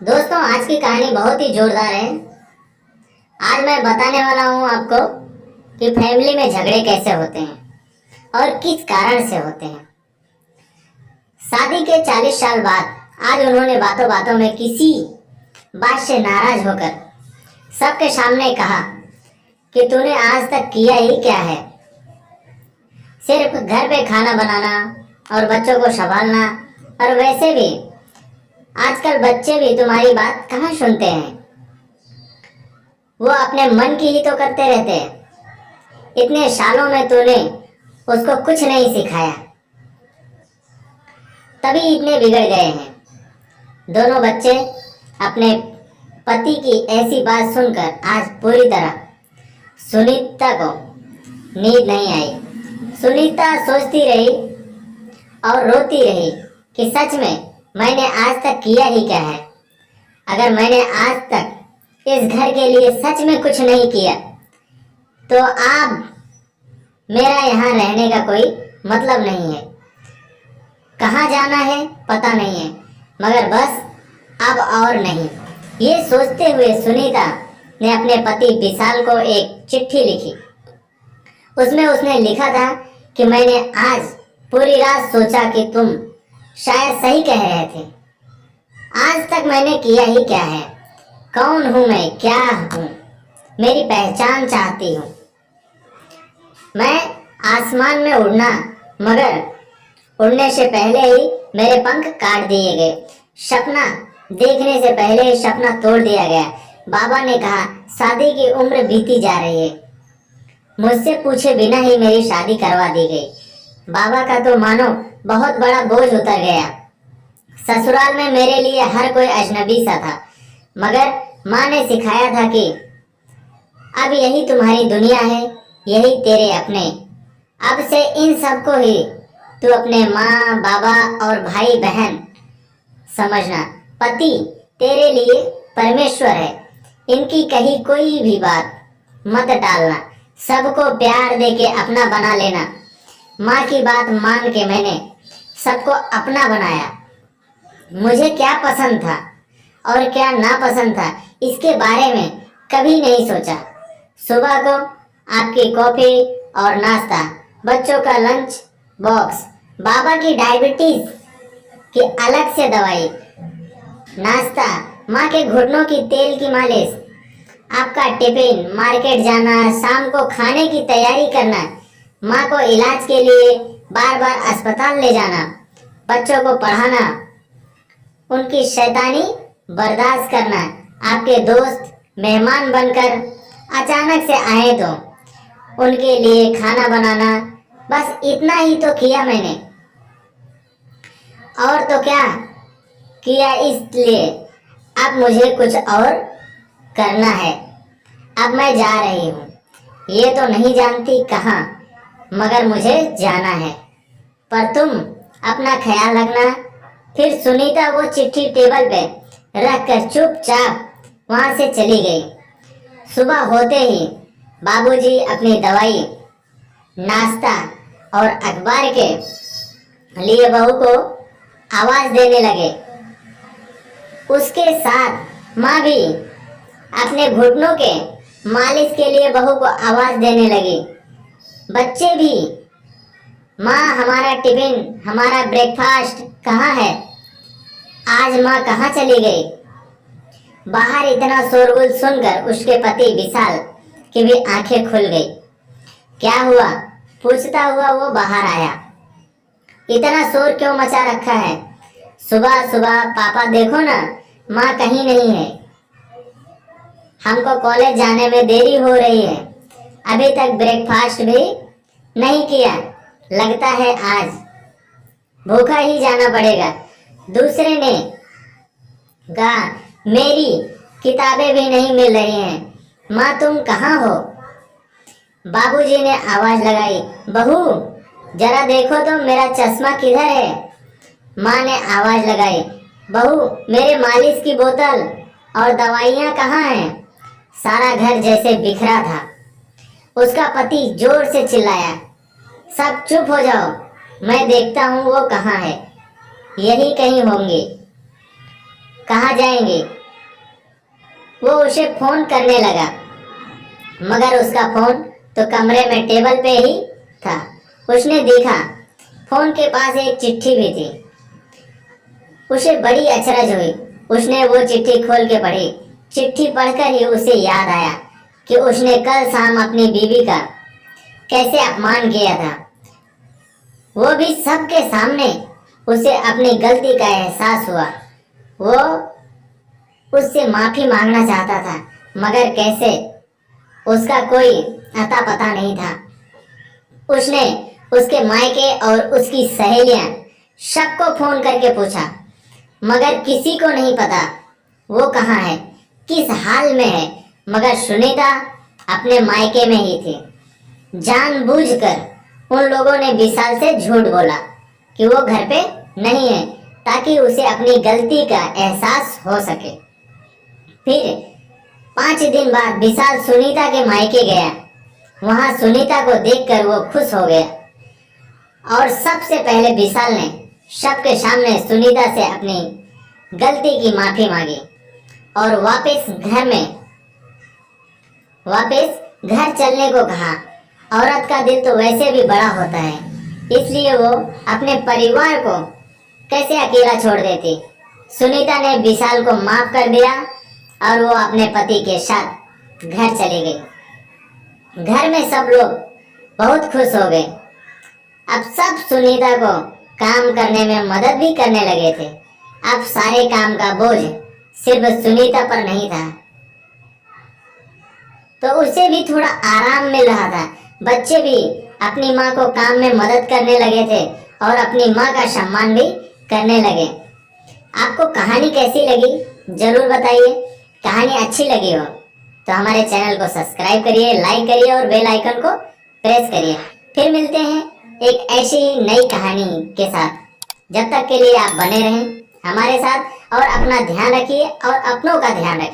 दोस्तों, आज की कहानी बहुत ही जोरदार है। आज मैं बताने वाला हूँ आपको कि फैमिली में झगड़े कैसे होते हैं और किस कारण से होते हैं। शादी के 40 साल बाद आज उन्होंने बातों बातों में किसी बात से नाराज होकर सबके सामने कहा कि तूने आज तक किया ही क्या है। सिर्फ घर पे खाना बनाना और बच्चों को संभालना, और वैसे भी आजकल बच्चे भी तुम्हारी बात कहाँ सुनते हैं। वो अपने मन की ही तो करते रहते हैं। इतने सालों में तूने उसको कुछ नहीं सिखाया, तभी इतने बिगड़ गए हैं। दोनों बच्चे अपने पति की ऐसी बात सुनकर आज पूरी तरह सुनीता को नींद नहीं आई। सुनीता सोचती रही और रोती रही कि सच में मैंने आज तक किया ही क्या है। अगर मैंने आज तक इस घर के लिए सच में कुछ नहीं किया तो अब मेरा यहाँ रहने का कोई मतलब नहीं है। कहाँ जाना है पता नहीं है, मगर बस अब और नहीं। ये सोचते हुए सुनीता ने अपने पति विशाल को एक चिट्ठी लिखी। उसमें उसने लिखा था कि मैंने आज पूरी रात सोचा कि तुम शायद सही कह रहे थे। आज तक मैंने किया ही क्या है। कौन हूँ मैं, क्या हूँ, मेरी पहचान चाहती हूँ। मैं आसमान में उड़ना, मगर उड़ने से पहले ही मेरे पंख काट दिए गए। सपना देखने से पहले ही सपना तोड़ दिया गया। बाबा ने कहा शादी की उम्र बीती जा रही है। मुझसे पूछे बिना ही मेरी शादी करवा दी गई। बाबा का तो मानो बहुत बड़ा बोझ उतर गया। ससुराल में मेरे लिए हर कोई अजनबी सा था, मगर माँ ने सिखाया था कि अब यही तुम्हारी दुनिया है, यही तेरे अपने। अब से इन सबको ही तू अपने माँ बाबा और भाई बहन समझना। पति तेरे लिए परमेश्वर है। इनकी कही कोई भी बात मत टालना। सबको प्यार दे के अपना बना लेना। माँ की बात मान के मैंने सबको अपना बनाया। मुझे क्या पसंद था और क्या नापसंद था इसके बारे में कभी नहीं सोचा। सुबह को आपकी कॉफी और नाश्ता, बच्चों का लंच बॉक्स, बाबा की डायबिटीज की अलग से दवाई, नाश्ता, माँ के घुटनों की तेल की मालिश, आपका टिफिन, मार्केट जाना, शाम को खाने की तैयारी करना, माँ को इलाज के लिए बार बार अस्पताल ले जाना, बच्चों को पढ़ाना, उनकी शैतानी बर्दाश्त करना, आपके दोस्त मेहमान बनकर अचानक से आए तो उनके लिए खाना बनाना। बस इतना ही तो किया मैंने, और तो क्या किया। इसलिए अब मुझे कुछ और करना है। अब मैं जा रही हूँ, ये तो नहीं जानती कहाँ, मगर मुझे जाना है। पर तुम अपना ख्याल रखना। फिर सुनीता वो चिट्ठी टेबल पे रखकर चुपचाप वहां से चली गई। सुबह होते ही बाबूजी अपनी दवाई, नाश्ता और अखबार के लिए बहू को आवाज देने लगे। उसके साथ माँ भी अपने घुटनों के मालिश के लिए बहू को आवाज देने लगी। बच्चे भी, माँ हमारा टिफिन, हमारा ब्रेकफास्ट कहाँ है, आज माँ कहाँ चली गई। बाहर इतना शोरगुल सुनकर उसके पति विशाल की भी आंखें खुल गई। क्या हुआ पूछता हुआ वो बाहर आया। इतना शोर क्यों मचा रखा है? सुबह सुबह पापा देखो ना, माँ कहीं नहीं है। हमको कॉलेज जाने में देरी हो रही है। अभी तक ब्रेकफास्ट भी नहीं किया। लगता है आज भूखा ही जाना पड़ेगा। दूसरे ने कहा मेरी किताबें भी नहीं मिल रही हैं। माँ तुम कहाँ हो? बाबूजी ने आवाज लगाई, बहू जरा देखो तो मेरा चश्मा किधर है। माँ ने आवाज लगाई, बहू मेरे मालिश की बोतल और दवाइयाँ कहाँ हैं? सारा घर जैसे बिखरा था। उसका पति जोर से चिल्लाया, सब चुप हो जाओ, मैं देखता हूँ वो कहाँ है। यही कहीं होंगे। कहाँ जाएंगे। वो उसे फोन करने लगा, मगर उसका फोन तो कमरे में टेबल पे ही था। उसने देखा फोन के पास एक चिट्ठी भी थी। उसे बड़ी अचरज हुई। उसने वो चिट्ठी खोल के पढ़ी। चिट्ठी पढ़कर ही उसे याद आया कि उसने कल शाम अपनी बीवी का कैसे अपमान किया था। वो भी सबके सामने। उसे अपनी गलती का एहसास हुआ। वो उससे माफी मांगना चाहता था, मगर कैसे, उसका कोई अता पता नहीं था। उसने उसके मायके और उसकी सहेलियां सबको फोन करके पूछा, मगर किसी को नहीं पता वो कहाँ है, किस हाल में है। मगर सुनीता अपने मायके में ही थी। जानबूझकर उन लोगों ने विशाल से झूठ बोला कि वो घर पे नहीं है, ताकि उसे अपनी गलती का एहसास हो सके। फिर 5 दिन बाद विशाल सुनीता के मायके गया। वहां सुनीता को देखकर वो खुश हो गया और सबसे पहले विशाल ने सबके सामने सुनीता से अपनी गलती की माफी मांगी और वापस घर चलने को कहा। औरत का दिल तो वैसे भी बड़ा होता है, इसलिए वो अपने परिवार को कैसे अकेला छोड़ देती। सुनीता ने विशाल को माफ कर दिया और वो अपने पति के साथ घर चली गई। घर में सब लोग बहुत खुश हो गए। अब सब सुनीता को काम करने में मदद भी करने लगे थे। अब सारे काम का बोझ सिर्फ सुनीता पर नहीं था, तो उसे भी थोड़ा आराम मिल रहा था। बच्चे भी अपनी माँ को काम में मदद करने लगे थे और अपनी माँ का सम्मान भी करने लगे। आपको कहानी कैसी लगी जरूर बताइए। कहानी अच्छी लगी हो तो हमारे चैनल को सब्सक्राइब करिए, लाइक करिए और बेल आइकन को प्रेस करिए। फिर मिलते हैं एक ऐसी ही नई कहानी के साथ। जब तक के लिए आप बने रहें हमारे साथ और अपना ध्यान रखिए और अपनों का ध्यान रखिए।